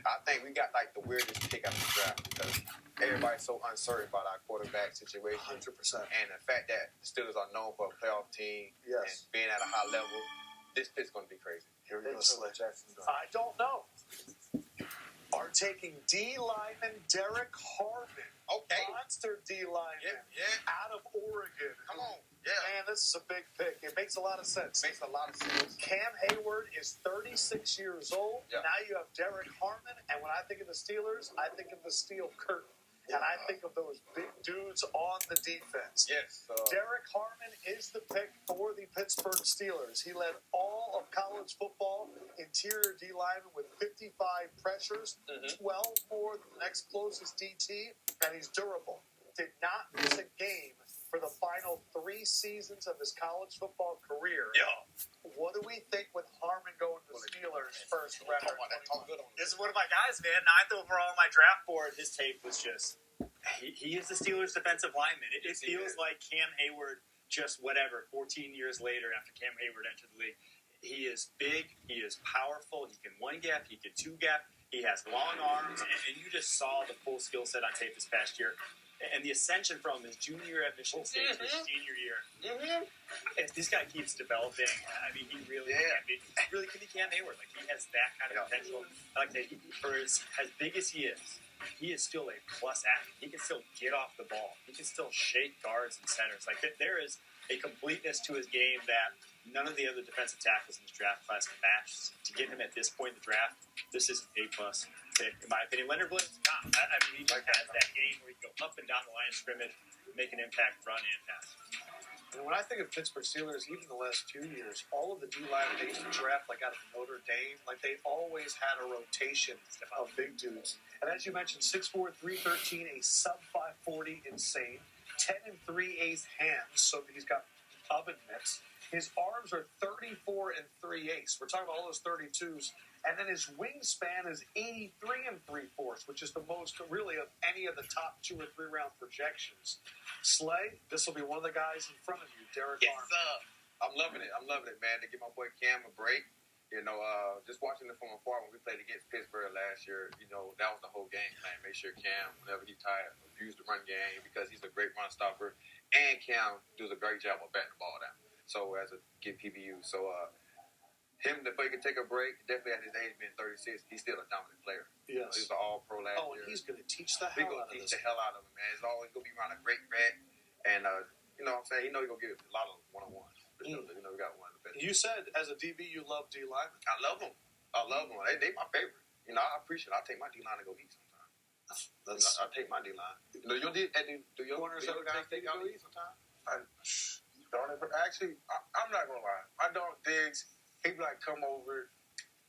I think we got like the weirdest pick out of the draft because everybody's so uncertain about our quarterback situation. 100%. And the fact that the Steelers are known for a playoff team and being at a high level, this pick's going to be crazy. Here we go, Slay. I don't know. Are taking D lineman Derek Harmon. Okay. Monster D lineman out of Oregon. Come on. Yeah. Man, this is a big pick. It makes a lot of sense. Makes a lot of sense. Cam Hayward is 36 years old. Yeah. Now you have Derek Harmon. And when I think of the Steelers, I think of the steel curtain. And I think of those big dudes on the defense. Yes. Derek Harmon is the pick for the Pittsburgh Steelers. He led all of college football interior D lineman with 55 pressures, 12 more than the next closest DT, and he's durable. Did not miss a game for the final 3 seasons of his college football career. Yeah. What do we think with Harmon going to the Steelers first round? This is one of my guys, man. 9th overall on my draft board. His tape was just... He is the Steelers' defensive lineman. It feels like Cam Hayward, just whatever, 14 years later after Cam Hayward entered the league. He is big. He is powerful. He can one gap. He can two gap. He has long arms. And you just saw the full skill set on tape this past year. And the ascension from his junior year at Michigan State to his senior year. If this guy keeps developing, I mean, he really can be Cam Hayward. Like, he has that kind of potential. Like, for as big as he is still a plus athlete. He can still get off the ball. He can still shake guards and centers. Like, there is a completeness to his game that none of the other defensive tackles in this draft class can match. To get him at this point in the draft, this is an A-plus pick, in my opinion. Leonard Williams, I mean, he just has that game where he can go up and down the line of scrimmage, make an impact, run, and pass. And when I think of Pittsburgh Steelers, even the last 2 years, all of the D-line they used to draft, like out of Notre Dame, like they always had a rotation of big dudes. And as you mentioned, 6'4", 313, a sub-540, insane. 10 3/8 hands, so he's got oven mitts. His arms are 34 3/8. We're talking about all those 32s. And then his wingspan is 83 3/4, which is the most really of any of the top 2 or 3 round projections. Slay, this will be one of the guys in front of you, Derek Harmon. I'm loving it. Man, to give my boy Cam a break. You know, just watching it from afar when we played against Pittsburgh last year, you know, that was the whole game plan. Make sure Cam, whenever he's tired, abuse the run game because he's a great run stopper. And Cam does a great job of batting the ball down. So, as a kid PBU. So, him, if he can take a break, definitely at his age being 36, he's still a dominant player. Yes. You know, he was an all-pro last year. Oh, and he's going to teach the hell out of this. He's going to teach the hell out of him, man. He's always going to be around a great vet. And, you know what I'm saying? He knows he's going to get a lot of one-on-ones. You know, we got one of the best. You said, as a DB, you love D linemen. I love them. They my favorite. You know, I appreciate it. I'll take my D-line to go eat sometimes. I'll take my D-line. You know, do your corners ever guys take y'all to eat sometimes? Actually, I'm not going to lie. My dog Diggs, he'd be like, come over.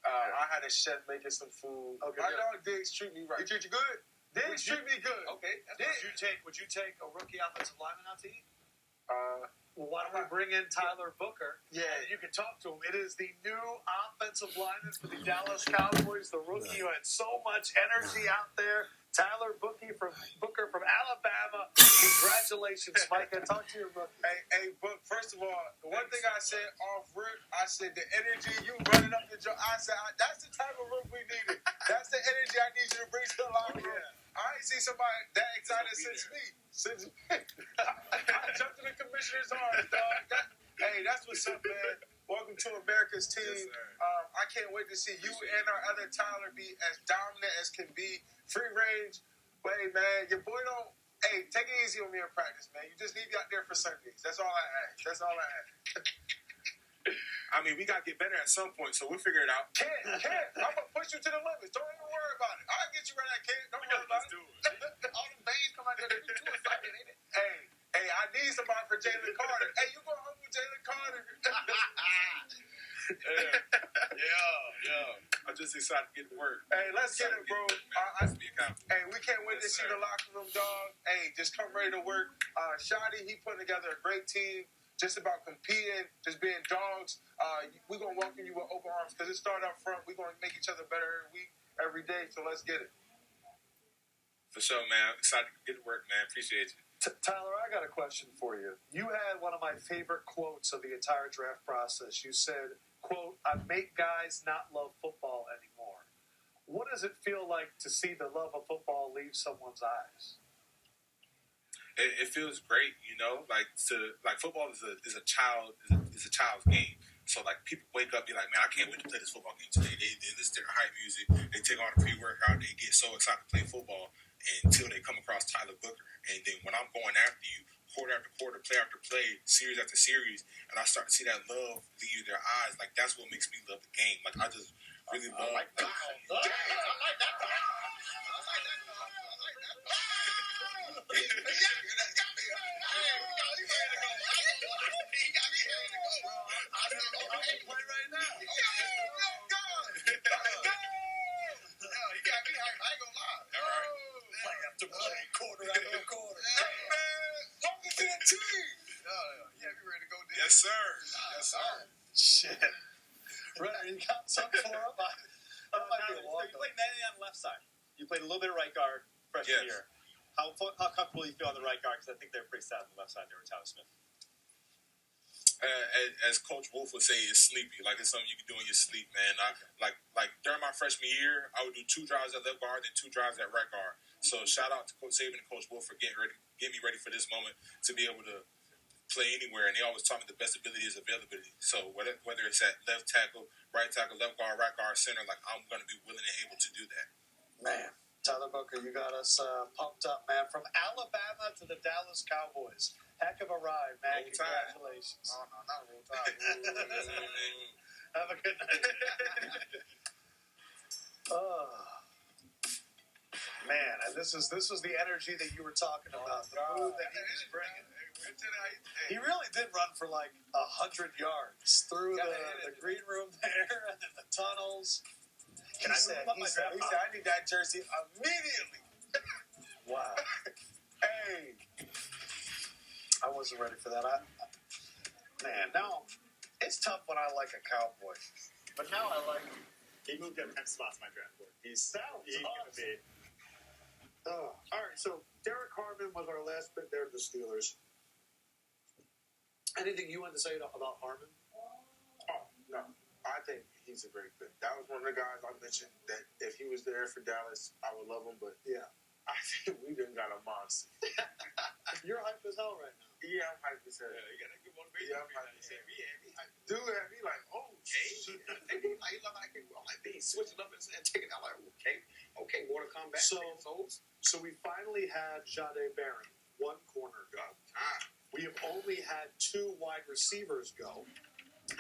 I had a chef making some food. Okay, my dog Diggs treat me right. He treat you good? Diggs treat me good. Okay. Would you take a rookie offensive lineman out to eat? Well, why don't we bring in Tyler Booker? Yeah. And you can talk to him. It is the new offensive lineman for the Dallas Cowboys, the rookie who had so much energy out there. Tyler Booker from Alabama. Congratulations, Mike. Talk to your rookie. Hey, Book, first of all, the one thing I said off rip, I said the energy you running up the joint. I said, that's the type of rook we needed. That's the energy I need you to bring to the locker room. I ain't seen somebody that excited since me. I jumped in the commissioner's arms, dog. That's what's up, man. Welcome to America's team. Yes, I can't wait to see you and our other Tyler be as dominant as can be. Free range. Hey, man, your boy don't. Hey, take it easy on me in practice, man. You just leave me out there for Sundays. That's all I ask. I mean, we got to get better at some point, so we'll figure it out. Can't. I'm going to push you to the limits. Don't even worry about it. I'll get you right at Can't. Don't worry about it. All them veins come out there. They're too excited, ain't it? Hey, I need somebody for Jalen Carter. Hey, you go home with Jalen Carter. Yeah. I'm just excited to get to work. Hey, let's get it, bro. Hey, we can't wait to see the locker room, dog. Hey, just come ready to work. Shadi, he put together a great team. Just about competing, just being dogs. We're going to welcome you with open arms because it started up front. We're going to make each other better every day, so let's get it. For sure, man. Excited to get to work, man. Appreciate you. Tyler, I got a question for you. You had one of my favorite quotes of the entire draft process. You said, quote, I make guys not love football anymore. What does it feel like to see the love of football leave someone's eyes? It feels great, like football is a child's game. So like people wake up, be like, man, I can't wait to play this football game today. They listen to their hype music, they take on a pre-workout, they get so excited to play football until they come across Tyler Booker, and then when I'm going after you, quarter after quarter, play after play, series after series, and I start to see that love leave their eyes. Like that's what makes me love the game. Like I just really love. I like that. Yes, sir. Shit. Renner, you got something for him? So you played mainly on the left side. You played a little bit of right guard freshman year. How comfortable do you feel on the right guard? Because I think they're pretty sad on the left side there with Tyler Smith. As Coach Wolf would say, it's sleepy. Like it's something you can do in your sleep, man. Like during my freshman year, I would do 2 drives at left guard and 2 drives at right guard. So shout out to Coach Saban and Coach Wolf for getting me ready for this moment to be able to play anywhere. And they always taught me the best ability is availability. So whether it's at left tackle, left guard, right guard, center, like I'm going to be willing and able to do that. Man, Tyler Booker, you got us pumped up, man. From Alabama to the Dallas Cowboys. Heck of a ride, man. Roll Tide. Congratulations. Oh, no, not Roll Tide. Have a good night. Oh. Man, and this is the energy that you were talking about. The mood that he was bringing. He really did run for like 100 yards through the green room there and then the tunnels. He said, I need that jersey immediately. Wow. Hey. I wasn't ready for that. Man, now, it's tough when I like a Cowboy. But now I like him. He moved up 10 spots in my draft board. He's Sounds going to awesome. be. All right, so Derek Harmon was our last pick there, the Steelers. Anything you wanted to say about Harmon? Oh, no. I think he's a great pick. That was one of the guys I mentioned that if he was there for Dallas, I would love him. But Yeah. I think we done got a monster. You're hyped as hell right now. Yeah, I'm hyped as hell. You got to get motivation. Yeah, I'm hyped as hell. Dude had me like, oh, shit. I'm like, they switching up and taking out. Like, okay, more to come back. So we finally had Jahdae Barron, one corner go. We have only had 2 wide receivers go.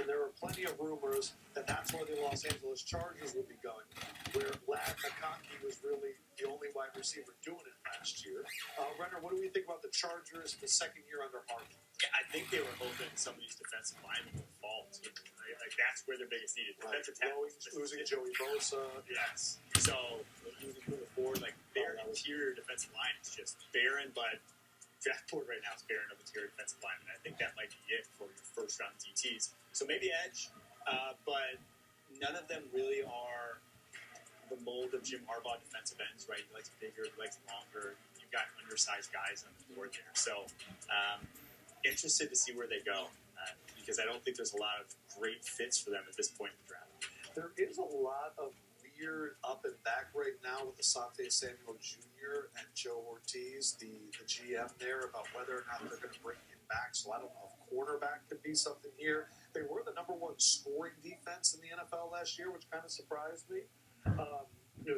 And there are plenty of rumors that that's where the Los Angeles Chargers will be going, where Ladd McConkey was really the only wide receiver doing it last year. Renner, what do we think about the Chargers the second year under Harmon? Yeah, I think they were hoping some of these defensive linemen would fall too. Like that's where their biggest need is. Defensive tackles. Losing Joey Bosa. Yes. So moving forward, like their interior defensive line is just barren, but draft board right now is barren of interior defensive line, and I think that might be it for your first round DTs. So maybe edge, but none of them really are the mold of Jim Harbaugh defensive ends, right? He likes bigger, he likes longer. You've got undersized guys on the board there. So interested to see where they go because I don't think there's a lot of great fits for them at this point in the draft. There is a lot of weird up and back right now with Asante Samuel Jr. and Joe Ortiz, the GM there, about whether or not they're going to bring him back. So I don't know if cornerback could be something here. They were the number 1 scoring defense in the NFL last year, which kind of surprised me.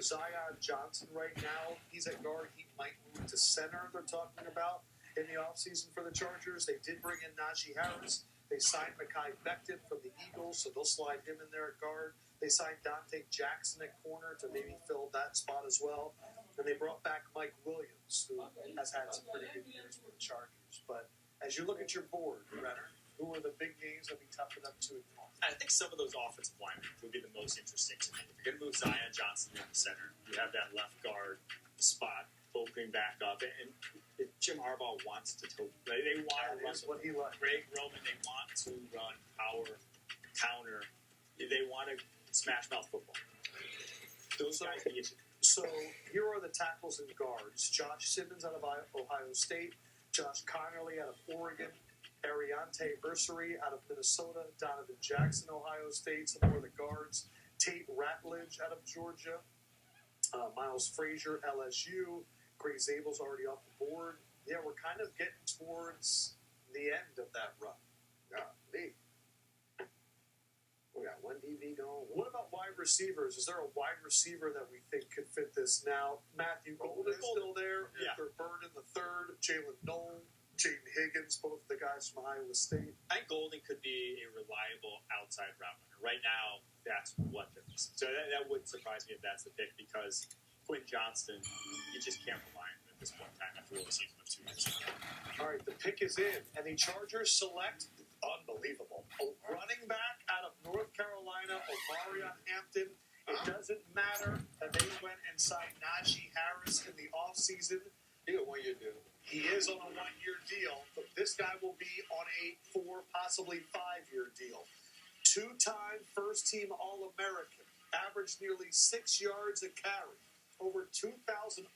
Zion Johnson right now, he's at guard. He might move to center, they're talking about in the offseason for the Chargers. They did bring in Najee Harris. They signed Mekhi Becton from the Eagles, so they'll slide him in there at guard. They signed Dante Jackson at corner to maybe fill that spot as well. And they brought back Mike Williams, who has had some pretty good years with the Chargers. But as you look at your board, Renner, who are the big names that we tough enough to ignore? I think some of those offensive linemen would be the most interesting to me. If you're going to move Zion Johnson in the center, you have that left guard spot opening back up. And if Jim Harbaugh wants to they want to run what he likes. Greg Roman, they want to run power, counter. They want to smash mouth football. Those guys need to. So here are the tackles and guards. Josh Simmons out of Ohio State, Josh Connerly out of Oregon, Ariante Ursary out of Minnesota, Donovan Jackson, Ohio State, some more of the guards, Tate Ratledge out of Georgia, Miles Frazier, LSU. Greg Zabel's already off the board. Yeah, we're kind of getting towards the end of that run. We got one DB going. What about wide receivers? Is there a wide receiver that we think could fit this now? Matthew Golden's still there. Yeah. Arthur Byrne in the third. Jalen Noel, Jaden Higgins, both the guys from Iowa State. I think Golden could be a reliable outside route runner. Right now, that's what they're missing. So that wouldn't surprise me if that's the pick because Quentin Johnston, you just can't rely on him at this point in time after the season of 2 years ago. All right, the pick is in, and the Chargers select, unbelievable, a running back out of North Carolina, Omarion Hampton. It doesn't matter that they went and signed Najee Harris in the offseason. He a 1-year deal. He is on a 1-year deal, but this guy will be on a 4, possibly 5-year deal. 2-time first-team All-American, averaged nearly 6 yards a carry, over 2,000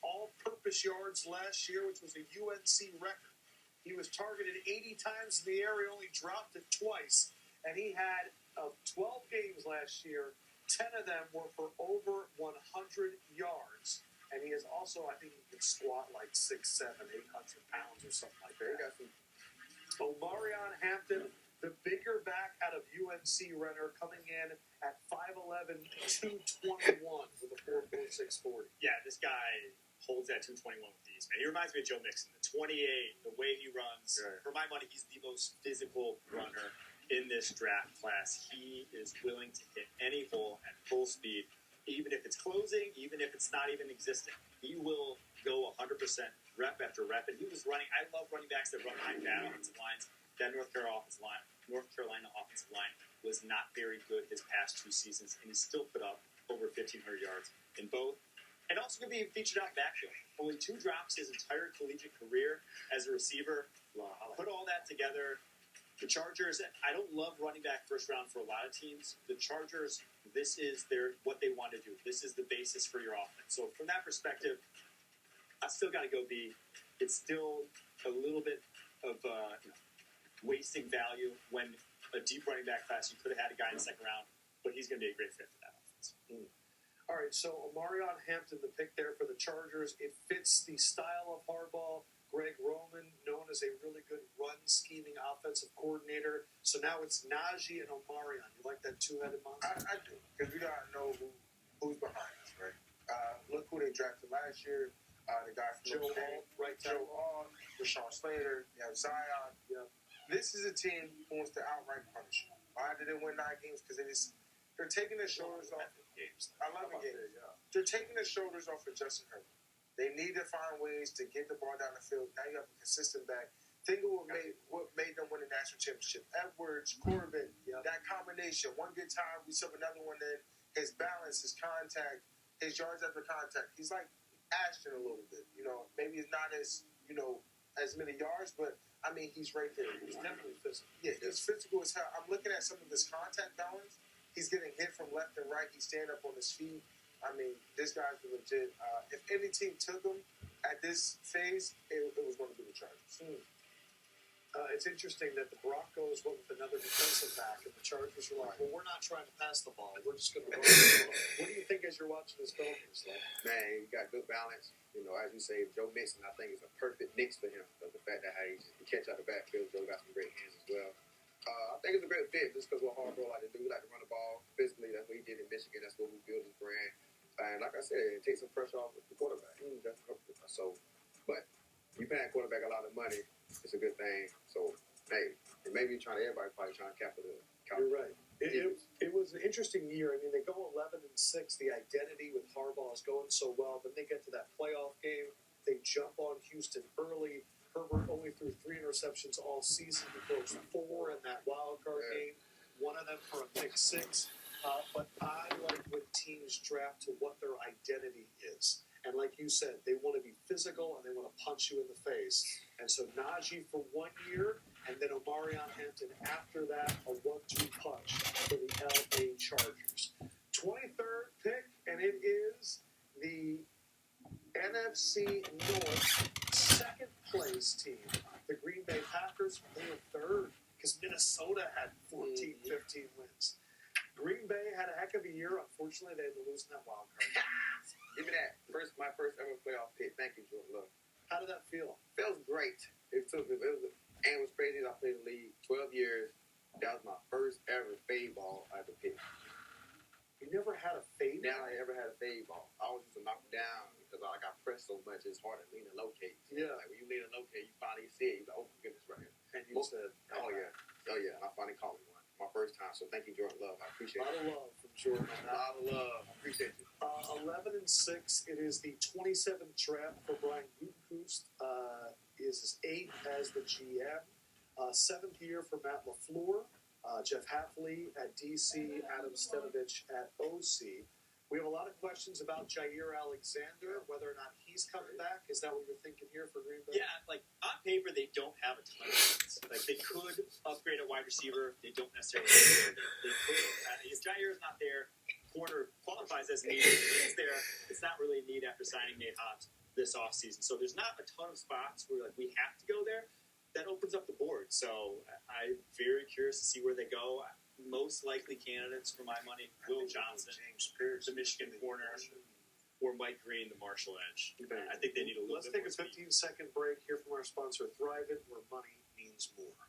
all-purpose yards last year, which was a UNC record. He was targeted 80 times in the air. He only dropped it twice. And he had, of 12 games last year, 10 of them were for over 100 yards. And he is also, I think he can squat like 6'7", 800 pounds or something like that. Omarion Hampton, the bigger back out of UNC runner, coming in at 5'11", 221 with a 4.46 40. Yeah, this guy holds that 221 with ease, man. He reminds me of Joe Mixon. The 28, the way he runs. Right. For my money, he's the most physical runner in this draft class. He is willing to hit any hole at full speed, even if it's closing, even if it's not even existing. He will go 100% rep after rep. And he was running. I love running backs that run like that offensive lines. That North Carolina offensive line was not very good his past 2 seasons, and he still put up over 1,500 yards in both. And also going to be featured out backfield. Only 2 drops his entire collegiate career as a receiver. Put all that together. The Chargers, I don't love running back first round for a lot of teams. The Chargers, this is what they want to do. This is the basis for your offense. So from that perspective, I still got to go B. It's still a little bit of wasting value when a deep running back class, you could have had a guy in the second round, but he's going to be a great fit for that offense. All right, so Omarion Hampton, the pick there for the Chargers. It fits the style of Harbaugh. Greg Roman, known as a really good run-scheming offensive coordinator. So now it's Najee and Omarion. You like that two-headed monster? I do, because we gotta know who's behind us, right? Look who they drafted last year. The guy from Joe Hall, right Joe tackle. Hall, Rashawn Slater, you have Zion. Yeah. This is a team who wants to outright punish you. Why did they win 9 games? Because they're taking their shoulders off. Games. 11 games. They're taking their shoulders off of Justin Herbert. They need to find ways to get the ball down the field. Now you have a consistent back. Think of what made them win the national championship. Edwards, Corbin, that combination. One good time, we sub another one in. His balance, his contact, his yards after contact. He's like Ashton a little bit. Maybe it's not as many yards, but I mean, he's right there. He's definitely physical. Yeah, he's physical as hell. I'm looking at some of his contact balance. He's getting hit from left and right. He's standing up on his feet. I mean, this guy's legit. If any team took him at this phase, it was going to be the Chargers. It's interesting that the Broncos went with another defensive back, and the Chargers were like, well, we're not trying to pass the ball. We're just going to run the ball. What do you think as you're watching this film? Man, he got good balance. As you say, Joe Mixon, I think, is a perfect mix for him. The fact that how he catch out the backfield, Joe got some great hands as well. I think it's a great fit just because what Harbaugh like to do. We like to run the ball physically. That's what he did in Michigan. That's what we built his brand. And like I said, it takes some pressure off the quarterback. So, but you paying quarterback a lot of money, it's a good thing. So, hey, maybe everybody probably trying to capitalize. You're right. It was an interesting year. I mean, they go 11-6. The identity with Harbaugh is going so well. Then they get to that playoff game. They jump on Houston early. Herbert only threw 3 interceptions all season. He throws 4 in that wild card game. One of them for a pick 6. But I like when teams draft to what their identity is. And like you said, they want to be physical and they want to punch you in the face. And so Najee for 1 year, and then Omarion Hampton after that, a 1-2 punch for the LA Chargers. 23rd pick, and it is the NFC North second place team. The Green Bay Packers, they were third because Minnesota had 14, 15 wins. Green Bay had a heck of a year. Unfortunately, they had to lose in that wild card. Give me that. First first ever playoff pick. Thank you, Jordan Love. How did that feel? Feels great. And it was crazy. I played in the league 12 years. That was my first ever fade ball I had to pick. You never had a fade? Now I ever had a fade ball. I always used to knock it down because I got pressed so much. It's hard to lean and locate. Yeah. Like when you lean and locate, you finally see it. You're like, oh my goodness, right here. And you said, oh yeah. And I finally caught me one. My first time. So thank you, Jordan Love. I appreciate a lot it. of love from Jordan. A lot of love. I appreciate you. 11-6. It is the 27th draft for Brian Gutekunst. Is his 8th as the GM. 7th year for Matt LaFleur. Jeff Hafley at DC, Adam Stenovich at OC. We have a lot of questions about Jair Alexander, whether or not he's coming back. Is that what you're thinking here for Green Bay? Yeah, like on paper, they don't have a ton of needs. Like they could upgrade a wide receiver. They don't necessarily. They could. If Jair's not there, corner qualifies as needed. If he's there, it's not really a need after signing Nate Hobbs this offseason. So there's not a ton of spots where like we have to go there. That opens up the board. So I'm very curious to see where they go. Most likely candidates for my money: Will Johnson, James Pierce, the Michigan corner, or Mike Green, the Marshall edge. I think they need a little Let's bit take a more 15-second break here from our sponsor, Thrivent, where money means more.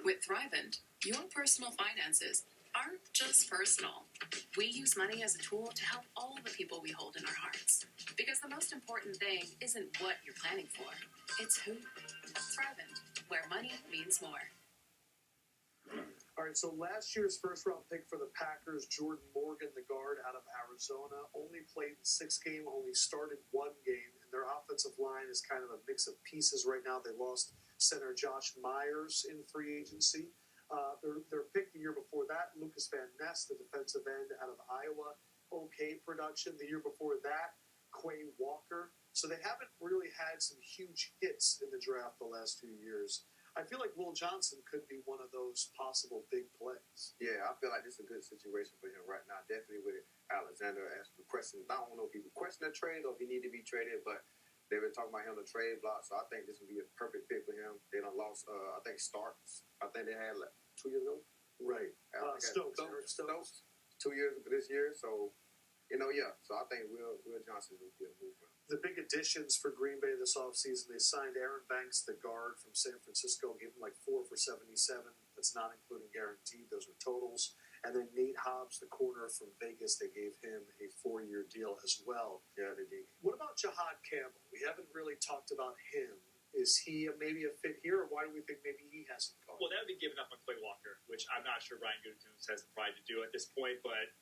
With Thrivent, your personal finances aren't just personal. We use money as a tool to help all the people we hold in our hearts. Because the most important thing isn't what you're planning for, it's who. Thrivent, where money means more. All right, so last year's first-round pick for the Packers, Jordan Morgan, the guard out of Arizona, only played in 6 games, only started 1 game, and their offensive line is kind of a mix of pieces right now. They lost center Josh Myers in free agency. Their pick the year before that, Lucas Van Ness, the defensive end out of Iowa, okay production. The year before that, Quay Walker. So they haven't really had some huge hits in the draft the last 2 years. I feel like Will Johnson could be one of those possible big plays. Yeah, I feel like this is a good situation for him right now. Definitely with Alexander as the question. I don't know if people question the trade or if he need to be traded, but they've been talking about him on the trade block, so I think this would be a perfect fit for him. They done lost, I think, Starks. I think they had like 2 years ago. Right. Stokes. 2 years this year, so, So I think Will Johnson would be a move for him. The big additions for Green Bay this offseason, they signed Aaron Banks, the guard from San Francisco, gave him like 4 for $77. That's not including guaranteed. Those are totals. And then Nate Hobbs, the corner from Vegas, they gave him a 4-year deal as well. Yeah, they did. What about Jahad Campbell? We haven't really talked about him. Is he maybe a fit here, or why do we think maybe he hasn't gone? Well, that would be giving up on Quay Walker, which I'm not sure Brian Gutekunst has the pride to do at this point, but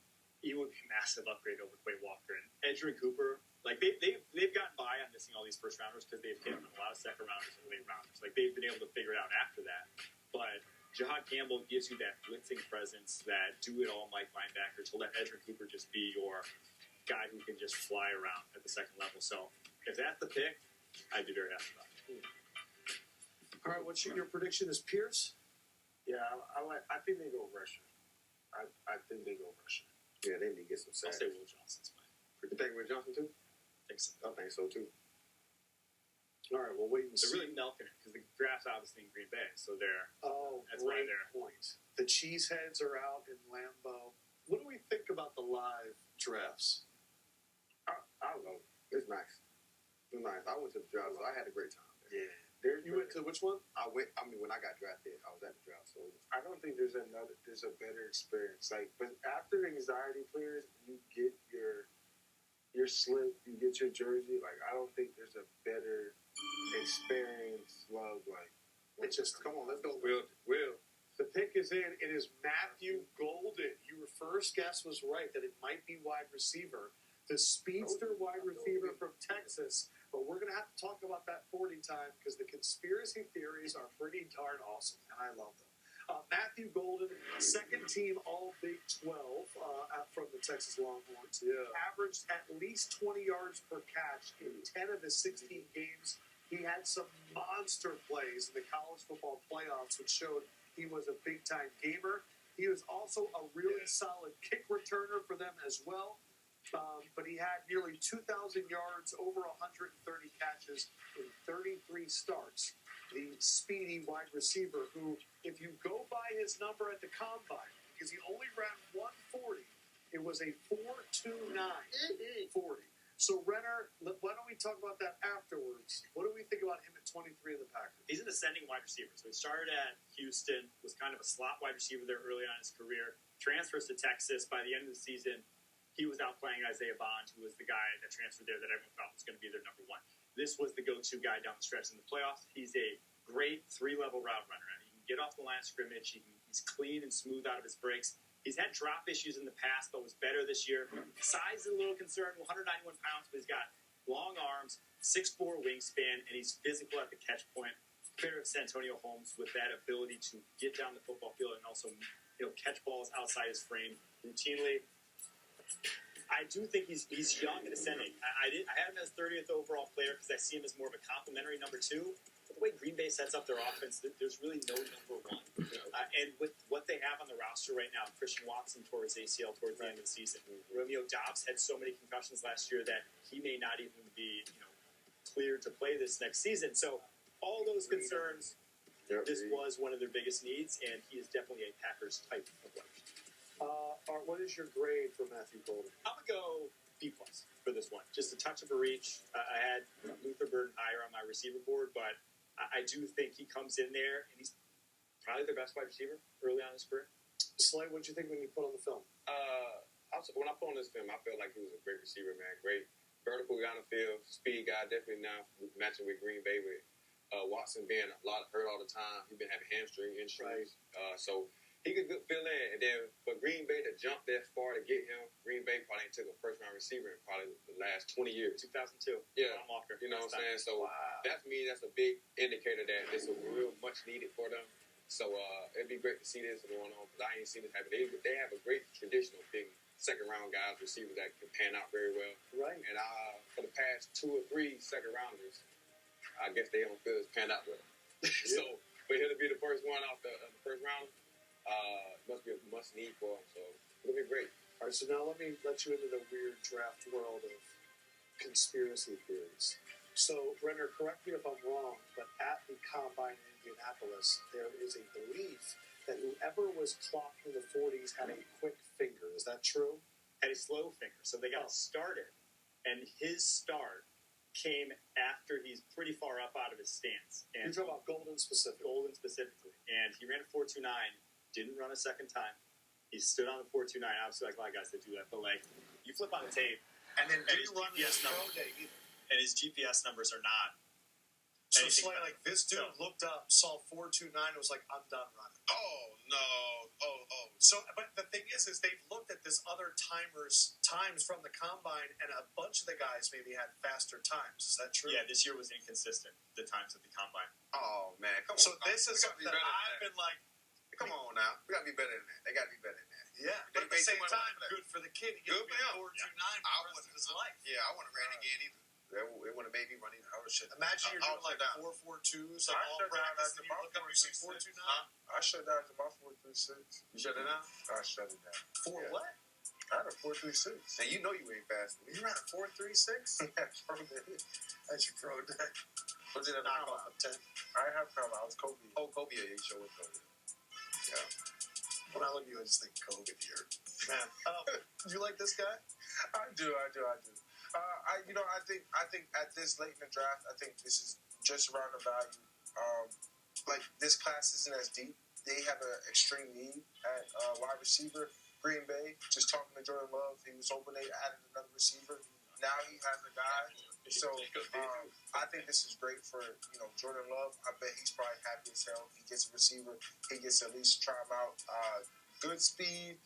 he would be a massive upgrade over Quay Walker. And Edgerrin Cooper, like they've gotten by on missing all these first rounders because they've hit on a lot of second rounders and late rounders. Like they've been able to figure it out after that. But Jahad Campbell gives you that blitzing presence, that do-it-all Mike linebacker to let Edgerrin Cooper just be your guy who can just fly around at the second level. So if that's the pick, I'd be very happy about it. All right, what's your prediction? Is Pierce? Yeah, I think they go Russia. I think they go Russia. Yeah, they need to get some I'll sacks. say Will Johnson's mine. You think Will Johnson too? I think so. I think so too. All right, we'll wait and They're see. really milking it because the draft's obviously in Green Bay, so they're that's great why they're point. The Cheeseheads are out in Lambeau. What do we think about the live drafts? I don't know. It's nice. It's nice. I went to the draft, so I had a great time. Yeah. You went to which one? When I got drafted, I was at the draft, so I don't think there's a better experience. Like, but after anxiety clears, you get your slip, you get your jersey. Like, I don't think there's a better experience. Love, like, it's just come on, let's go. Will. The pick is in. It is Matthew Golden. Your first guess was right that it might be wide receiver. The speedster wide receiver from Texas. But we're going to have to talk about that 40 time because the conspiracy theories are pretty darn awesome, and I love them. Matthew Golden, second team All Big 12 from the Texas Longhorns. Yeah. Averaged at least 20 yards per catch in 10 of his 16 games. He had some monster plays in the college football playoffs, which showed he was a big-time gamer. He was also a really solid kick returner for them as well. But he had nearly 2,000 yards, over 130 catches in 33 starts. The speedy wide receiver who, if you go by his number at the combine, because he only ran 140, it was a 4.29 40. So Renner, why don't we talk about that afterwards? What do we think about him at 23 of the Packers? He's an ascending wide receiver. So he started at Houston, was kind of a slot wide receiver there early on in his career, transfers to Texas. By the end of the season, he was outplaying Isaiah Bond, who was the guy that transferred there that everyone thought was going to be their number one. This was the go-to guy down the stretch in the playoffs. He's a great three-level route runner. He can get off the line of scrimmage. He's clean and smooth out of his breaks. He's had drop issues in the past, but was better this year. Size is a little concern, 191 pounds, but he's got long arms, 6'4" wingspan, and he's physical at the catch point. Compared to Santonio Holmes with that ability to get down the football field and also catch balls outside his frame routinely. I do think he's young and ascending. I had him as 30th overall player because I see him as more of a complimentary number two. But the way Green Bay sets up their offense, there's really no number one. And with what they have on the roster right now, Christian Watson tore his ACL towards the end of the season. Romeo Doubs had so many concussions last year that he may not even be cleared to play this next season. So all those concerns, this was one of their biggest needs, and he is definitely a Packers type of player. What is your grade for Matthew Golden? I'm going to go B+ for this one. Just a touch of a reach. I had Luther Burden higher on my receiver board, but I do think he comes in there, and he's probably their best wide receiver early on in his career. Slay, what did you think when you put on the film? When I put on this film, I felt like he was a great receiver, man. Great vertical guy on the field, speed guy, definitely now matching with Green Bay with Watson being a lot hurt all the time. He's been having hamstring injuries. So he could fill in. And then for Green Bay to jump that far to get him, Green Bay probably took a first-round receiver in probably the last 20 years. 2002. Yeah. Walker. You know what I'm saying? So that's a big indicator that it's a real much needed for them. So it'd be great to see this going on because I ain't seen this happen. They have a great traditional big second-round guys, receivers that can pan out very well. Right. And for the past 2 or 3 second-rounders, I guess they don't feel it's panned out well. So for him to be the first one off the first round, must be a must-need for him. So it'll be great. All right, so now let me let you into the weird draft world of conspiracy theories. So, Renner, correct me if I'm wrong, but at the Combine in Indianapolis, there is a belief that whoever was clocked in the 40s had a quick finger. Is that true? Had a slow finger. So they got started, and his start came after he's pretty far up out of his stance. And You're talking about Golden specifically. Golden specifically. And he ran a 4.29, didn't run a second time. He stood on the 4.29. Obviously, like a lot of guys that do that. But, you flip on the tape, And then and didn't run his pro day either. and his GPS numbers are not. So anything Slay, better. this dude looked up, saw 4.29, and was like, I'm done running. Oh no! Oh. So, but the thing is they've looked at this other times from the Combine, and a bunch of the guys maybe had faster times. Is that true? Yeah, this year was inconsistent, the times at the Combine. Oh, man. Come on. So this We is gotta be something that better than I've that. been like, Come on now. We got to be better than that. They got to be better than that. yeah. But at the They same made time, too much good for the kid. He Good gets for him. 4.29 for the rest of his life. Yeah, I want to ran again either. It wouldn't have made me run either. I would shut Imagine you're I'll doing like shut down. 4.42s I and all shut down practice, after and you my look up and you see 4.26. 4.29. I shut down to my 4.36. You shut it down? I shut it down. For Yeah. what? I had a 4.36. And you know you ain't fast. You ran a 4.36? That's your pro day. Was it a Knock knockout? off a 10. I have come. I was Kobe. Oh, Kobe, yeah, you sure was Kobe. Yeah. When I look at you, I just think COVID here. Man, you like this guy? I do. I think at this late in the draft, I think this is just around the value. This class isn't as deep. They have an extreme need at wide receiver. Green Bay, just talking to Jordan Love, he was hoping they added another receiver. Now he has a guy. So I think this is great for Jordan Love. I bet he's probably happy as hell. He gets a receiver. He gets at least try him out. Good speed.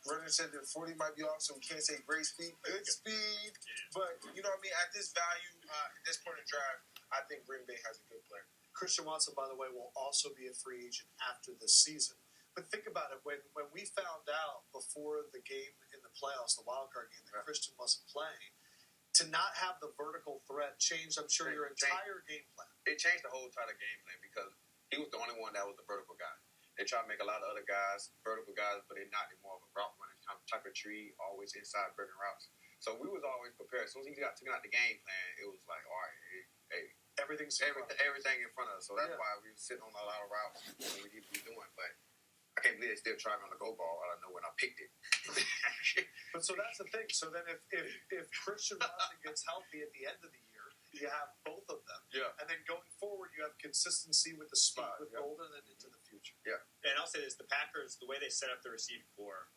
Runner said that 40 might be off, so we can't say great speed. Good speed. But, you know what I mean? At this value, at this point in the draft, I think Green Bay has a good player. Christian Watson, by the way, will also be a free agent after this season. But think about it. When we found out before the game in the playoffs, the wild card game, that Christian wasn't playing, to not have the vertical threat changed, I'm sure, your entire game plan. It changed the whole entire game plan because he was the only one that was the vertical guy. They try to make a lot of other guys vertical guys, but they're not. They're more of a route running type of tree, always inside breaking routes. So we was always prepared. As soon as he got taken out the game plan, it was like, all right, hey, Everything's everything in front of us. So that's Yeah. why we were sitting on a lot of routes that we need to be doing. But I can't believe they still trying on the go ball. I don't know when I picked it. But so that's the thing. So then if Christian Watson gets healthy at the end of the year, you have both of them. Yeah. And then going forward, you have consistency with the speed with Yeah. Golden and into the future. Yeah. And I'll say this: the Packers, the way they set up the receiving core,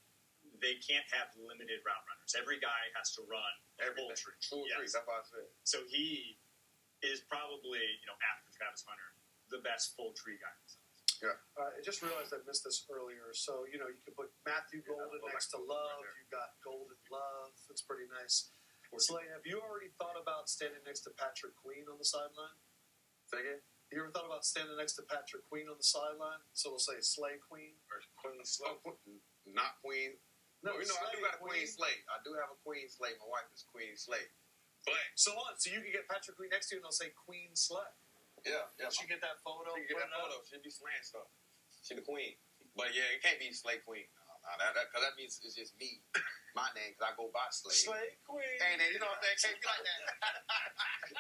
they can't have limited route runners. Every guy has to run a full tree. Full tree. That's what I said. So he is probably, after Travis Hunter, the best full tree guy. I just realized I missed this earlier. So, you can put Matthew Golden next to Love. Right there. You've got Golden Love. It's pretty nice. Slay, have you already thought about standing next to Patrick Queen on the sideline? Say again? You ever thought about standing next to Patrick Queen on the sideline? So we'll say Slay Queen. Or Queen Slate? Not Queen. No, I do Slay got a Queen Slate. I do have a Queen Slate. My wife is Queen Slate. But So you can get Patrick Queen next to you and they'll say Queen Slay. yeah. Once you get that photo, She get that photo. She'll be slaying stuff. She the queen. But yeah, it can't be Slay Queen. Because that means it's just me. My name, because I go by Slay. Slay Queen. And then, you know what I'm saying? It can't be like that.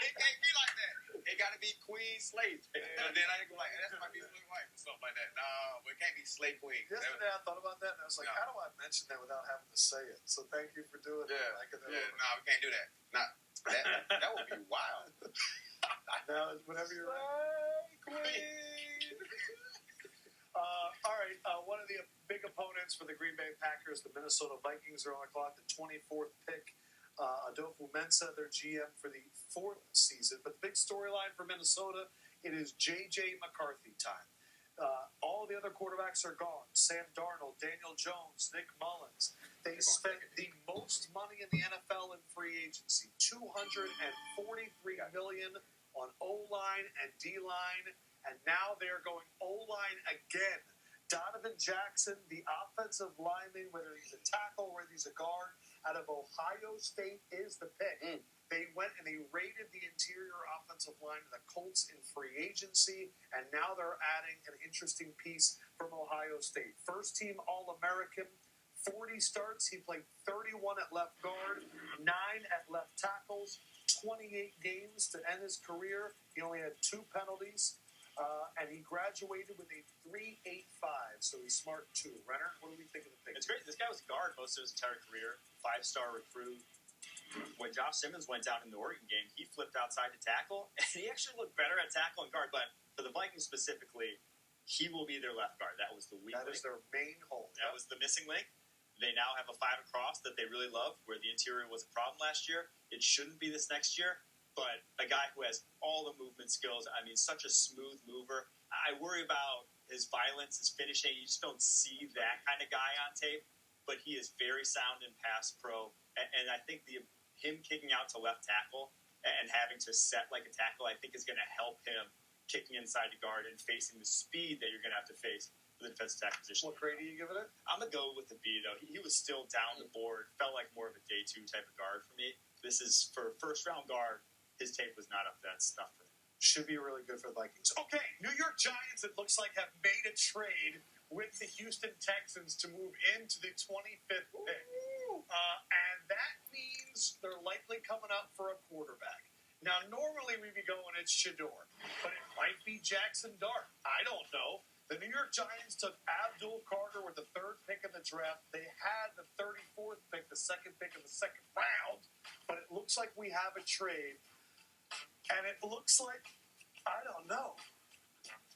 It can't be like that. It got to be Queen Slay. And then I go like, that might be Slay White or something like that. No, but it can't be Slay Queen. Yesterday I thought about that and I was like, No. how do I mention that without having to say it? So thank you for doing Yeah, that. no, we can't do that. Nah, that would be wild. Now, whenever you're ready. All right, one of the big opponents for the Green Bay Packers, the Minnesota Vikings, are on the clock. The 24th pick, Adolfo Mensa, their GM for the 4th season. But the big storyline for Minnesota, it is J.J. McCarthy time. All the other quarterbacks are gone. Sam Darnold, Daniel Jones, Nick Mullins. They spent the most money in the NFL in free agency, $243 million on O-line and D-line. And now they're going O-line again. Donovan Jackson, the offensive lineman, whether he's a tackle, whether he's a guard, out of Ohio State is the pick. They went and they raided the interior offensive line of the Colts in free agency, and now they're adding an interesting piece from Ohio State. First team All-American, 40 starts. He played 31 at left guard, 9 at left tackles, 28 games to end his career. He only had 2 penalties. And he graduated with a 3.85, so he's smart too. Renner, what do we think of the pick? It's great. This guy was a guard most of his entire career, 5-star recruit. When Josh Simmons went down in the Oregon game, he flipped outside to tackle, and he actually looked better at tackle and guard. But for the Vikings specifically, he will be their left guard. That was the weak That link. is their main hole. That was the missing link. They now have a 5 across that they really love, where the interior was a problem last year. It shouldn't be this next year. But a guy who has all the movement skills, I mean, such a smooth mover. I worry about his violence, his finishing. You just don't see that kind of guy on tape. But he is very sound in pass pro. And I think him kicking out to left tackle and having to set like a tackle, I think is going to help him kicking inside the guard and facing the speed that you're going to have to face for the defensive tackle position. What grade are you giving it? I'm going to go with the B, though. He was still down the board. Felt like more of a day 2 type of guard for me. This is for first-round guard. His tape was not up to that stuff for him. Should be really good for the Vikings. Okay, New York Giants, it looks like, have made a trade with the Houston Texans to move into the 25th pick. And that means they're likely coming up for a quarterback. Now, normally we'd be going, it's Shador, but it might be Jackson Dart. I don't know. The New York Giants took Abdul Carter with the 3rd pick in the draft. They had the 34th pick, the 2nd pick of the 2nd round. But it looks like we have a trade. And it looks like, I don't know.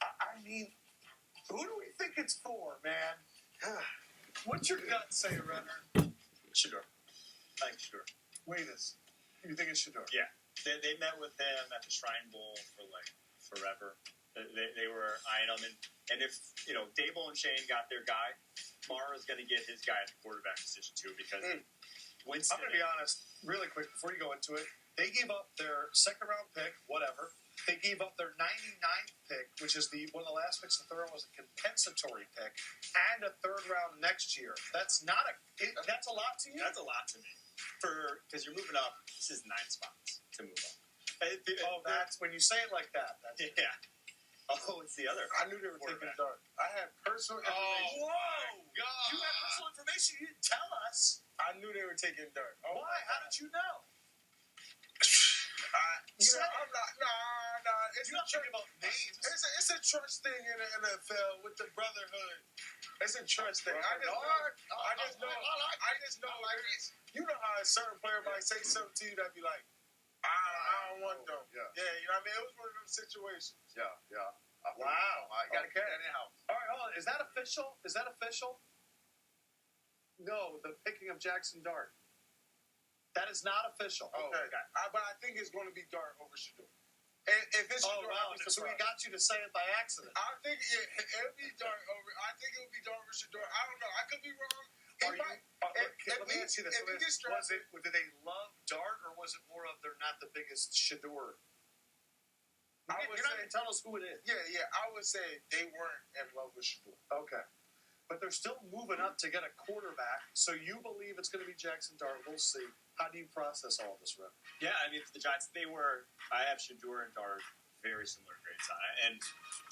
I mean, who do we think it's for, man? What's your gut say, Renner? Shador. I think Shador. Waiters. You think it's Shador? Yeah. They met with him at the Shrine Bowl for like forever. They were eyeing him. And if, Dable and Shane got their guy, Mara's going to get his guy at the quarterback position too, because Winston. I'm going to be honest, really quick, before you go into it. They gave up their 2nd round pick, whatever. They gave up their 99th pick, which is one of the last picks in the 3rd round was a compensatory pick, and a 3rd round next year. That's not that's a lot to you? That's a lot to me. Because you're moving up, this is 9 spots to move up. That's when you say it like that. Yeah. Oh, it's the other. I knew they were taking Dart. I had personal information. Whoa! God. You had personal information you didn't tell us. I knew they were taking Dart. Oh, Why? How did you know? I'm not. Nah. It's You're not talking about names. It's a trust thing in the NFL with the brotherhood. It's a trust thing. I just know, like, you know how a certain player might say something to you that be like, I don't want them. Yeah. Yeah, you know what I mean? It was one of them situations. Yeah. Wow. You got to carry that in house. All All right, hold on. Is that official? No, the picking of Jackson Dart. That is not official. Okay. But I think it's going to be Dart over Shador. And if it's Shador, I'll be So we surprised. got you to say it by accident. I think it'll be Dart over. I think it'll be Dart over Shador. I don't know. I could be wrong. Let me ask you this. If he gets drafted, Did they love Dart, or was it more of they're not the biggest Shador? You're not going to tell us who it is. Yeah. I would say they weren't in love with Shador. Okay. But they're still moving up to get a quarterback, so you believe it's going to be Jackson Dart. We'll see. How do you process all this, Rep? Yeah, I mean, for the Giants, I have Shador and Dart very similar grades. And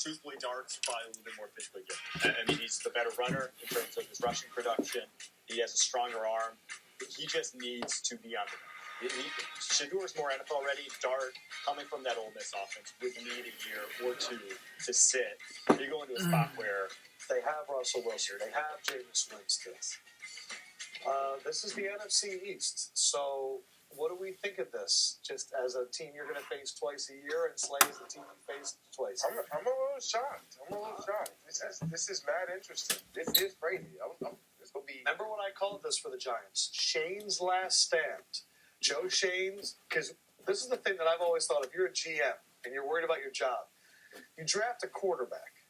truthfully, Dart's probably a little bit more physically gifted. I mean, he's the better runner in terms of his rushing production. He has a stronger arm. He just needs to be on the run. Shador's more NFL ready. Dart, coming from that Ole Miss offense, would need a year or two to sit. You go into a spot where They have Russell Wilson. They have Jameis Winston. This is the NFC East. So what do we think of this? Just as a team you're going to face twice a year, and Slay is the team you face twice a year. I'm a little shocked. This is mad interesting. This is crazy. It's gonna be. Remember when I called this for the Giants? Shane's last stand. Joe Shane's, because this is the thing that I've always thought. If you're a GM and you're worried about your job, you draft a quarterback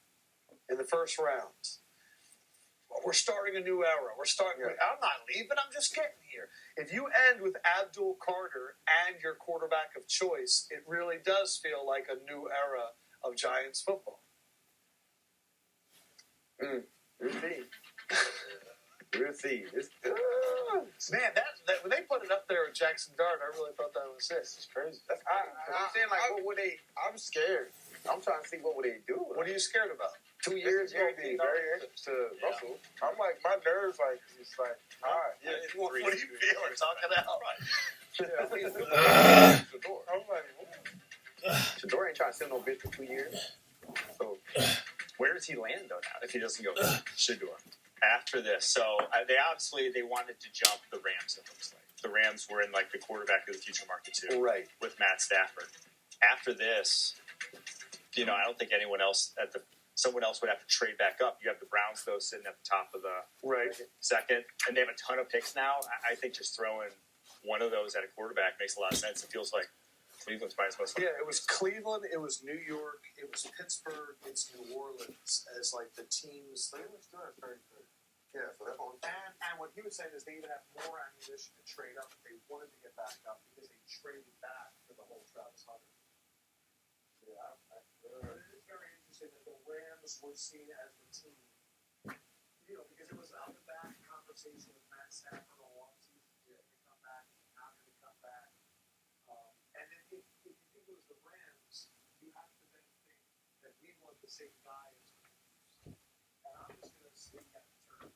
in the first round. We're starting a new era. I'm not leaving. I'm just getting here. If you end with Abdul Carter and your quarterback of choice, it really does feel like a new era of Giants football. We'll see. Man, that when they put it up there with Jackson Dart, I really thought that was it. It's crazy. I'm saying, like, what would they? I'm scared. I'm trying to see what would they do. What are you scared about? 2 years gonna be very interesting to Russell. I'm like, my nerves, like, it's like, all right. Yeah, what do you feel? Talk it out. Yeah, I think it's Shador. I'm like, Shador ain't trying to sell no bitch for 2 years. So where does he land, though, now, if he doesn't go Shador? After this, so they wanted to jump the Rams. It looks like the Rams were in like the quarterback of the future market too, Right. With Matt Stafford. After this, I don't think someone else would have to trade back up. You have the Browns though sitting at the top of the second, and they have a ton of picks now. I think just throwing one of those at a quarterback makes a lot of sense. It feels like Cleveland's probably most. Yeah, it was Cleveland, it was New York, it was Pittsburgh, it's New Orleans as like the teams. They were doing very good. Yeah, so that one. And what he was saying is they even have more ammunition to trade up if they wanted to get back up because they traded back for the whole Travis Hunter. Yeah, it's very interesting that the Rams were seen as the team, because it was an up-and-back conversation with Matt Stafford all offseason. Did he come back? How did he come back? And then if you think it was the Rams, you have to then think that we want the same guy as the Rams. And I'm just going to say that term.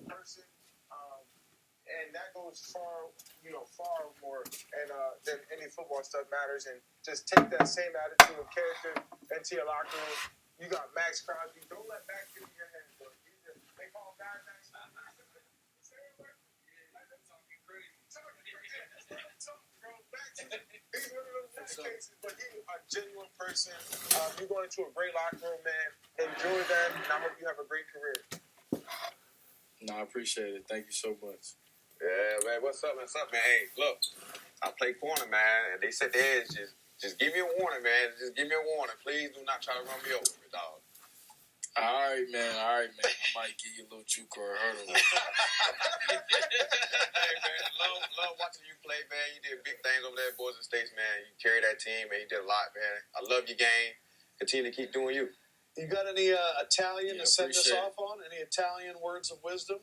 person, and that goes far more, and than any football stuff matters. And just take that same attitude and character into your locker room. You got Max Crosby. Don't let Max get in your head, bro. They call him Mad Max. He's one of those cases, but he's a genuine person. You're going into a great locker room, man. Enjoy that, and I hope you have a great career. No, I appreciate it. Thank you so much. Yeah, man. What's up, man? Hey, look, I play corner, man, and they said they just give me a warning, man. Just give me a warning. Please do not try to run me over, dog. All right, man. I might give you a little juke or a hurdle. Hey, man, love watching you play, man. You did big things over there at Boise State, man. You carried that team, man. You did a lot, man. I love your game. Continue to keep doing you. You got any Italian to send us appreciate off on? Any Italian words of wisdom?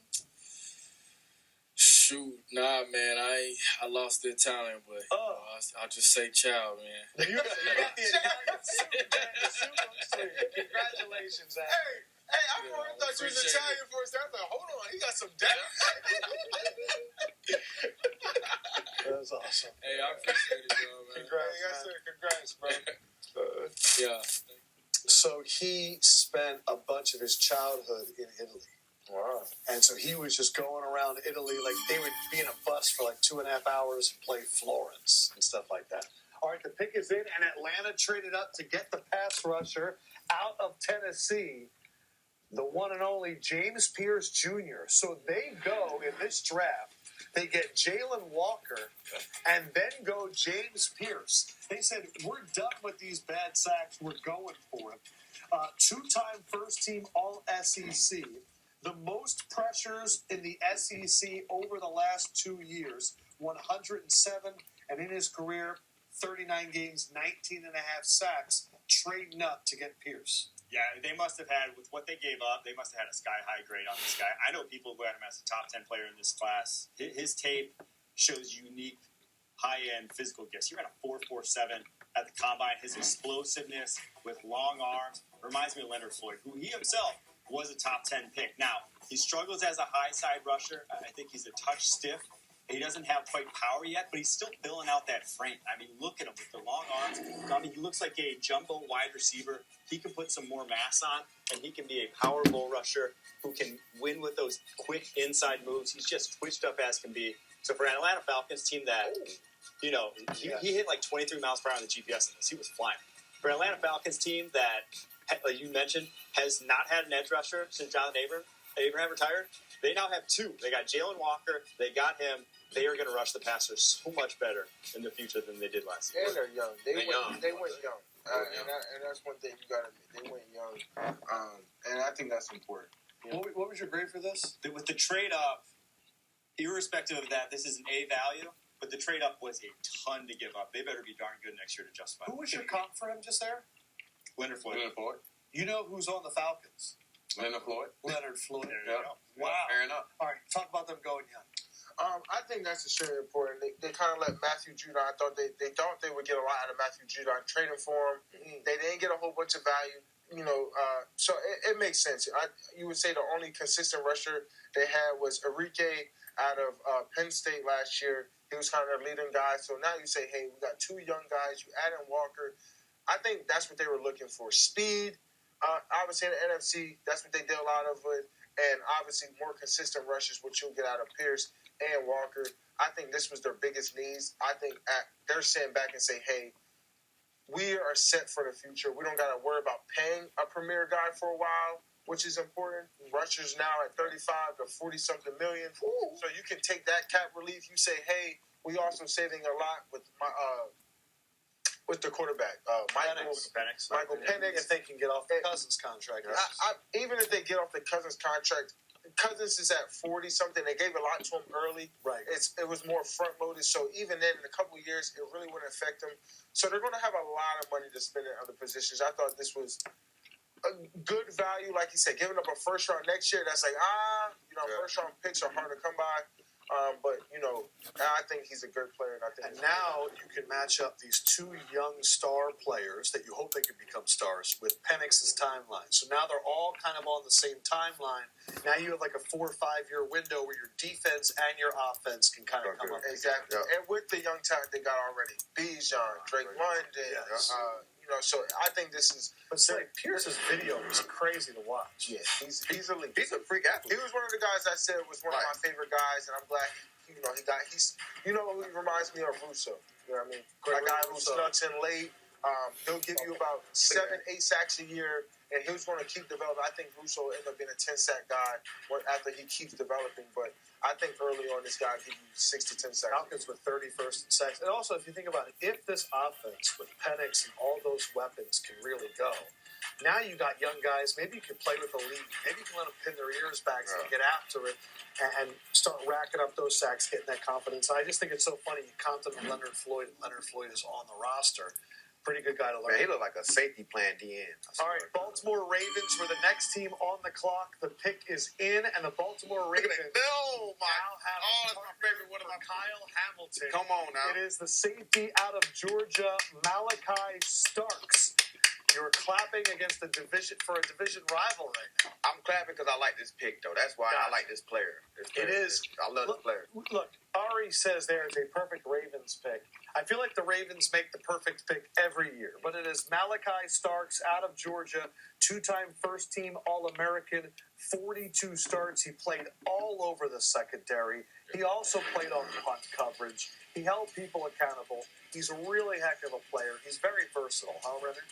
Shoot, nah, man. I lost the Italian, but I'll just say ciao, man. You got the Italian suit, man. The suit looks sweet. Congratulations, Zach. Hey, I thought you was Italian for a second. I thought, hold on, he got some depth. That was awesome. Hey, I appreciate it, bro, man. Congrats, bro. Yeah. So he spent a bunch of his childhood in Italy. Wow. And so he was just going around Italy, like they would be in a bus for like 2.5 hours and play Florence and stuff like that. All right, the pick is in, and Atlanta traded up to get the pass rusher out of Tennessee, the one and only James Pierce Jr. So they go in this draft, they get Jalen Walker, and then go James Pierce. They said, we're done with these bad sacks, we're going for it. Two-time first-team All-SEC. The most pressures in the SEC over the last 2 years, 107, and in his career, 39 games, 19 and a half sacks, trading up to get Pierce. Yeah, they must have had, with what they gave up, they must have had a sky-high grade on this guy. I know people who had him as a top 10 player in this class. His tape shows unique, high-end physical gifts. He ran a 4.47 at the combine. His explosiveness with long arms reminds me of Leonard Floyd, who he himself was a top 10 pick. Now, he struggles as a high side rusher. I think he's a touch stiff. He doesn't have quite power yet, but he's still filling out that frame. I mean, look at him with the long arms. I mean, he looks like a jumbo wide receiver. He can put some more mass on, and he can be a power bull rusher who can win with those quick inside moves. He's just twitched up as can be. So for an Atlanta Falcons team that, he hit like 23 miles per hour on the GPS in this. He was flying. For an Atlanta Falcons team that, like you mentioned, has not had an edge rusher since Jonathan Abraham retired. They now have two. They got Jalen Walker. They got him. They are going to rush the passer so much better in the future than they did last year. And they're young. They went young. And that's one thing you got to admit. They went young. And I think that's important. Yeah. What was your grade for this? With the trade up, irrespective of that, this is an A value, but the trade up was a ton to give up. They better be darn good next year to justify it. Who was your comp for him just there? Leonard Floyd. You know who's on the Falcons? Leonard Floyd. Leonard Floyd. There you go. Wow. Fair enough. All right, talk about them going young. I think that's extremely important. They kind of let Matthew Judon. I thought they thought they would get a lot out of Matthew Judon, trading for him. They didn't get a whole bunch of value, So it makes sense. You would say the only consistent rusher they had was Enrique out of Penn State last year. He was kind of their leading guy. So now you say, hey, we got two young guys. You add in Walker. I think that's what they were looking for. Speed. Obviously in the NFC, that's what they did a lot of it. And obviously more consistent rushes, which you'll get out of Pierce and Walker. I think this was their biggest needs. I think they're sitting back and say, hey, we are set for the future. We don't got to worry about paying a premier guy for a while, which is important. Rushers now at 35 to 40-something million. So you can take that cap relief. You say, hey, we also saving a lot with the quarterback, Michael Penix. If they can get off the Cousins contract. Even if they get off the Cousins contract, Cousins is at 40-something. They gave a lot to him early. Right. It was more front-loaded, so even then, in a couple of years, it really wouldn't affect them. So they're going to have a lot of money to spend in other positions. I thought this was a good value, like you said, giving up a first-round next year, that's like, first-round picks are hard to come by. But I think he's a good player, and I think. And now you can match up these two young star players that you hope they can become stars with Penix's timeline. So now they're all kind of on the same timeline. Now you have like a 4 or 5 year window where your defense and your offense can kind of come up. Exactly. Yeah. And with the young talent they got already, Bijan, Drake London, Yes. so I think this is. But say, Pierce's video was crazy to watch. Yeah, he's elite. He's a freak athlete. He was one of the guys I said was one of my favorite guys, and I'm glad he who he reminds me of Russo. You know what I mean? Great A guy who Russo. snucks in late. He'll give you about 7-8 sacks a year, and he's going to keep developing. I think Russo will end up being a 10-sack guy after he keeps developing, but I think early on this guy will give you 6 to 10 sacks. Falcons with 31st in sacks. And also, if you think about it, if this offense with Penix and all those weapons can really go, now you got young guys. Maybe you can play with the lead. Maybe you can let them pin their ears back so they get after it and start racking up those sacks, getting that confidence. I just think it's so funny. You compliment Leonard Floyd, and Leonard Floyd is on the roster. Pretty good guy to learn. Man, he looked like a safety plan DN. All right, Baltimore Ravens were the next team on the clock. The pick is in, and the Baltimore Ravens Oh, now have that's my favorite one of my. Kyle Hamilton. Come on now. It is the safety out of Georgia, Malachi Starks. You're clapping against a division rival right now. I'm clapping because I like this pick, though. That's why I like this player. It is. I love this player. Look, Ari says there is a perfect Ravens pick. I feel like the Ravens make the perfect pick every year, but it is Malachi Starks out of Georgia, 2-time first-team All-American, 42 starts. He played all over the secondary. He also played on punt coverage. He held people accountable. He's a really heck of a player. He's very versatile, huh, Renner?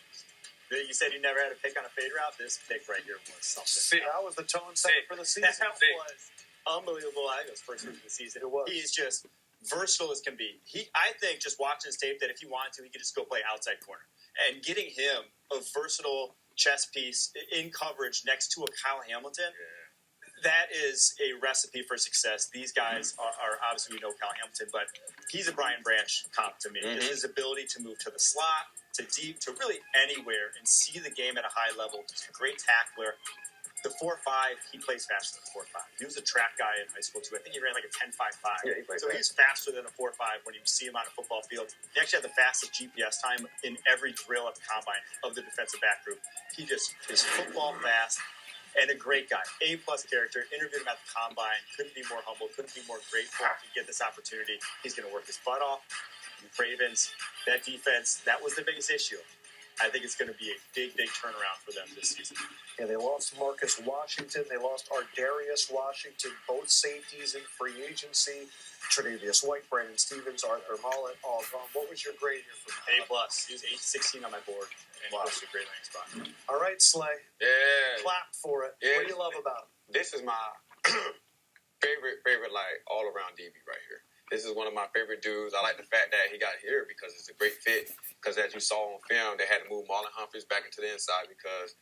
You said you never had a pick on a fade route. This pick right here was something. That was the tone setter for the season. That was unbelievable. I think it was first week of the season. It was. He's just versatile as can be. I think just watching his tape that if he wanted to, he could just go play outside corner. And getting him a versatile chess piece in coverage next to a Kyle Hamilton, that is a recipe for success. These guys are obviously, we know Kyle Hamilton, but he's a Brian Branch comp to me. Mm-hmm. His ability to move to the slot, to deep, to really anywhere and see the game at a high level. He's a great tackler. The 4.5, he plays faster than 4.5. He was a track guy in high school too. I think he ran like a 10.55. Yeah, he plays so fast. he's faster than a 4.5 when you see him on a football field. He actually had the fastest GPS time in every drill at the combine of the defensive back group. He just is football fast and a great guy. A-plus character. Interviewed him at the combine. Couldn't be more humble. Couldn't be more grateful to get this opportunity. He's going to work his butt off. Ravens, that defense, that was the biggest issue. I think it's going to be a big, big turnaround for them this season. Yeah, they lost Marcus Washington. They lost Ardarius Washington, both safeties in free agency. Tre'Davious White, Brandon Stevens, Arthur Mullet, all gone. What was your grade here for A+. He was 16 on my board, and he was a great landing spot. All right, Slay. Yeah. Clap for it. Yeah. What do you love about him? This is my favorite, like, all-around DB right here. This is one of my favorite dudes. I like the fact that he got here because it's a great fit. Because as you saw on film, they had to move Marlon Humphreys back into the inside because,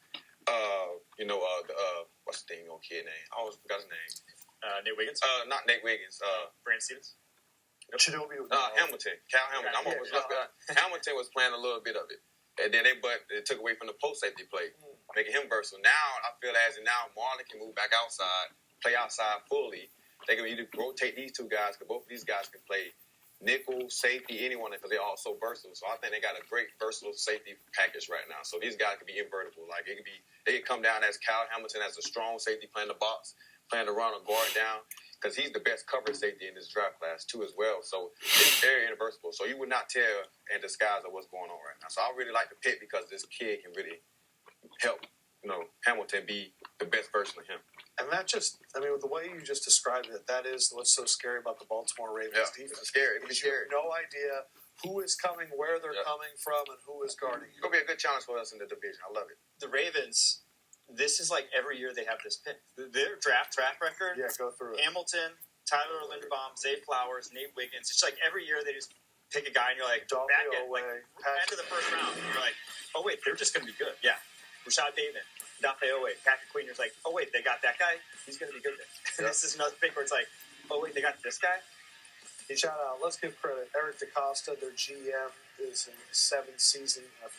what's the thing on kid name? I always forgot his name. Nate Wiggins? Not Nate Wiggins. Brandon Stevens? Chidobe. Hamilton. Cal Hamilton. Hamilton was playing a little bit of it. And then they took away from the post safety play, making him versatile. Now, I feel now Marlon can move back outside, play outside fully. They can either rotate these two guys because both of these guys can play nickel, safety, anyone because they're all so versatile. So I think they got a great versatile safety package right now. So these guys can be invertible. Like they can come down as Kyle Hamilton as a strong safety playing the box, playing the run or guard down because he's the best coverage safety in this draft class too as well. So he's very invertible. So you would not tell in disguise of what's going on right now. So I really like the pick because this kid can really help Hamilton be the best version of him. And that the way you just described it, that is what's so scary about the Baltimore Ravens defense. It's scary. Because you have no idea who is coming, where they're coming from, and who is guarding you. It's going to be a good challenge for us in the division. I love it. The Ravens, this is like every year they have this pick. Their draft track record, Yeah, go through it. Hamilton, Tyler Linderbaum, Zay Flowers, Nate Wiggins. It's like every year they just pick a guy and you're like, Dalton back at Oweh, end of the first round. And you're like, oh, wait, they're just going to be good. Yeah. Rashad Bateman, Dafe Oweh, Patrick Queen. You're like, oh, wait, they got that guy? He's going to be good there. This is another pick where it's like, oh, wait, they got this guy? Shout out. Let's give credit. Eric DaCosta, their GM, is in his 7th season. Of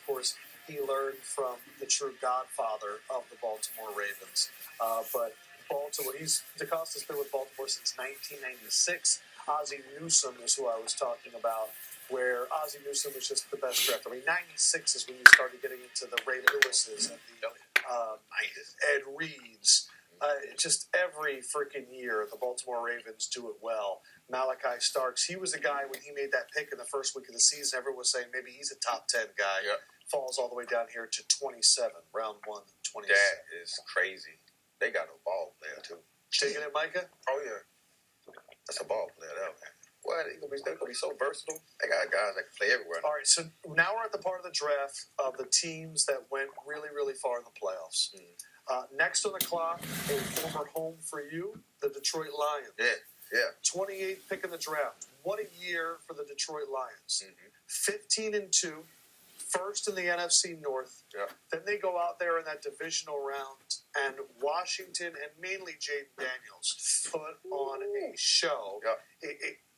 course, he learned from the true godfather of the Baltimore Ravens. But Baltimore. DeCosta's been with Baltimore since 1996. Ozzie Newsome is who I was talking about, where Ozzie Newsome was just the best draft. I mean, 96 is when you started getting into the Ray Lewises and the Ed Reeds. Just every freaking year, the Baltimore Ravens do it well. Malachi Starks, he was a guy when he made that pick in the first week of the season. Everyone was saying maybe he's a top 10 guy. Yeah. Falls all the way down here to 27, round 1, 27. That is crazy. They got a ball player, too. Taking it, Micah? Oh, yeah. That's a ball player, that man. What? They're going to be so versatile. They got guys that can play everywhere. All right, so now we're at the part of the draft of the teams that went really, really far in the playoffs. Next on the clock, a former home for you, the Detroit Lions. Yeah. 28th pick in the draft. What a year for the Detroit Lions. 15-2, first in the NFC North. Yeah. Then they go out there in that divisional round, and Washington and mainly Jaden Daniels put on a show. Yeah.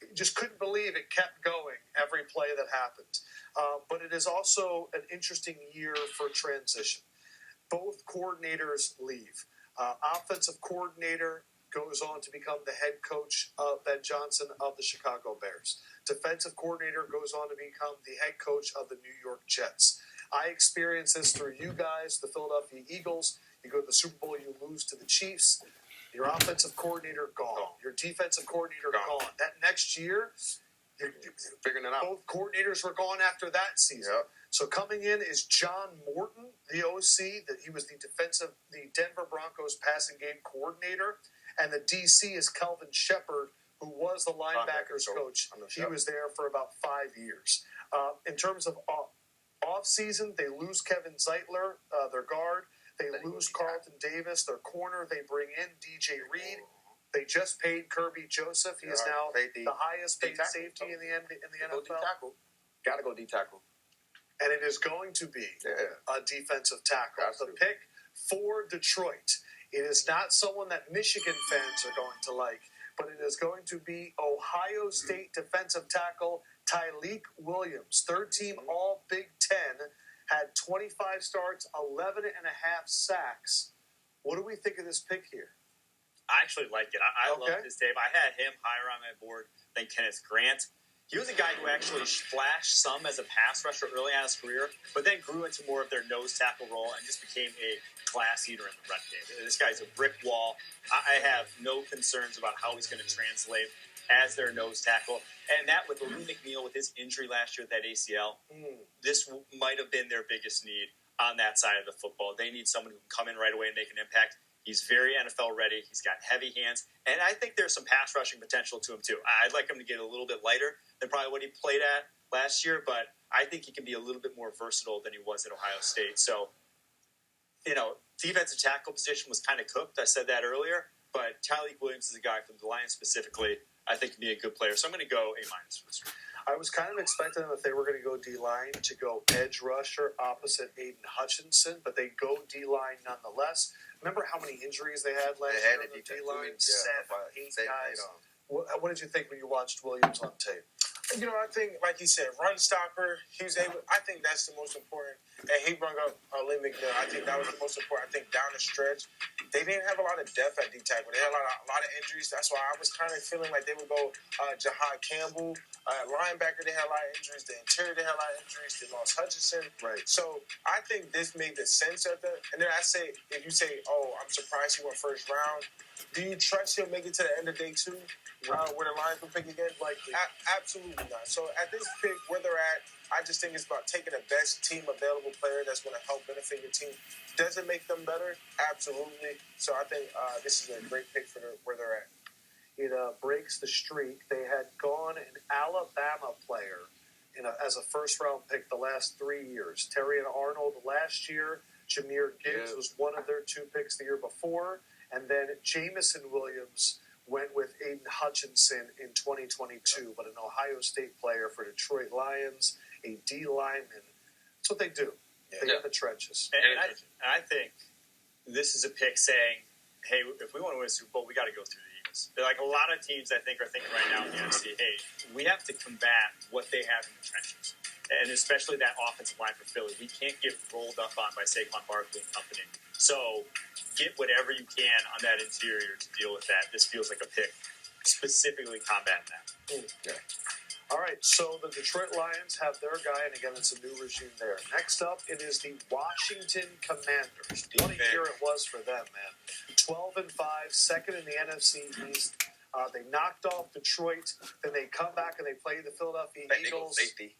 It just couldn't believe it kept going every play that happened. But it is also an interesting year for transition. Both coordinators leave. Offensive coordinator goes on to become the head coach of Ben Johnson of the Chicago Bears. Defensive coordinator goes on to become the head coach of the New York Jets. I experienced this through you guys, the Philadelphia Eagles. You go to the Super Bowl, you lose to the Chiefs. Your offensive coordinator, gone. Your defensive coordinator, gone. That next year, Figuring it out. both coordinators were gone after that season. Yep. So coming in is John Morton, the OC, that he was the Denver Broncos passing game coordinator, and the DC is Kelvin Shepard, who was the linebackers coach. He was there for about 5 years. In terms of off season, they lose Kevin Zeitler, their guard. They lose Carlton Davis, their corner. They bring in DJ Reed. They just paid Kirby Joseph. He is now the highest paid safety in the NFL. Got to go D-tackle. And it is going to be a defensive tackle. The pick for Detroit. It is not someone that Michigan fans are going to like, but it is going to be Ohio State defensive tackle Tyleik Williams. Third team All Big Ten, had 25 starts, 11 and a half sacks. What do we think of this pick here? I actually like it. I love this tape. I had him higher on my board than Kenneth Grant. He was a guy who actually flashed some as a pass rusher early on in his career, but then grew into more of their nose tackle role and just became a class eater in the run game. This guy's a brick wall. I have no concerns about how he's going to translate as their nose tackle. And that with Lee McNeil with his injury last year with that ACL, this might have been their biggest need on that side of the football. They need someone who can come in right away and make an impact. He's very NFL ready. He's got heavy hands. And I think there's some pass rushing potential to him, too. I'd like him to get a little bit lighter than probably what he played at last year, but I think he can be a little bit more versatile than he was at Ohio State. So, defensive tackle position was kind of cooked. I said that earlier. But Tyleik Williams is a guy from the Lions specifically I think can be a good player. So I'm going to go A- for this one. I was kind of expecting them, if they were going to go D-line, to go edge rusher opposite Aiden Hutchinson, but they go D-line nonetheless. Remember how many injuries they had last year on the D-line? 7, 8 guys. What did you think when you watched Williams on tape? I think, like you said, run stopper. He was able. I think that's the most important. And he brought up Lee McNeil. I think that was the most important. I think down the stretch, they didn't have a lot of depth at D tackle. They had a lot of injuries. That's why I was kind of feeling like they would go Jahad Campbell. Linebacker, they had a lot of injuries. The interior, they had a lot of injuries. They lost Hutchinson. Right. So I think this made the sense of that. And then I say, if you say, "Oh, I'm surprised he went first round," do you trust he'll make it to the end of day 2? Where the Lions will pick again? Absolutely not. So at this pick, where they're at, I just think it's about taking the best team available player that's going to help benefit your team. Does it make them better? Absolutely. So I think this is a great pick for where they're at. It breaks the streak. They had gone an Alabama player as a first-round pick the last 3 years. Terry and Arnold last year. Jahmyr Gibbs was one of their 2 picks the year before. And then Jamison Williams went with Aiden Hutchinson in 2022, but an Ohio State player for Detroit Lions, a D lineman. That's what they do. They get the trenches. And I think this is a pick saying, hey, if we want to win a Super Bowl, we got to go through the Eagles. They're like a lot of teams, I think, are thinking right now in the NFC, hey, we have to combat what they have in the trenches. And especially that offensive line for Philly. We can't get rolled up on by Saquon Barkley and company. So get whatever you can on that interior to deal with that. This feels like a pick specifically combating that. All right, so the Detroit Lions have their guy, and again, it's a new regime there. Next up, it is the Washington Commanders. What a year it was for them, man. 12-5, second in the NFC East. They knocked off Detroit, then they come back and they play the Philadelphia Eagles. Safety.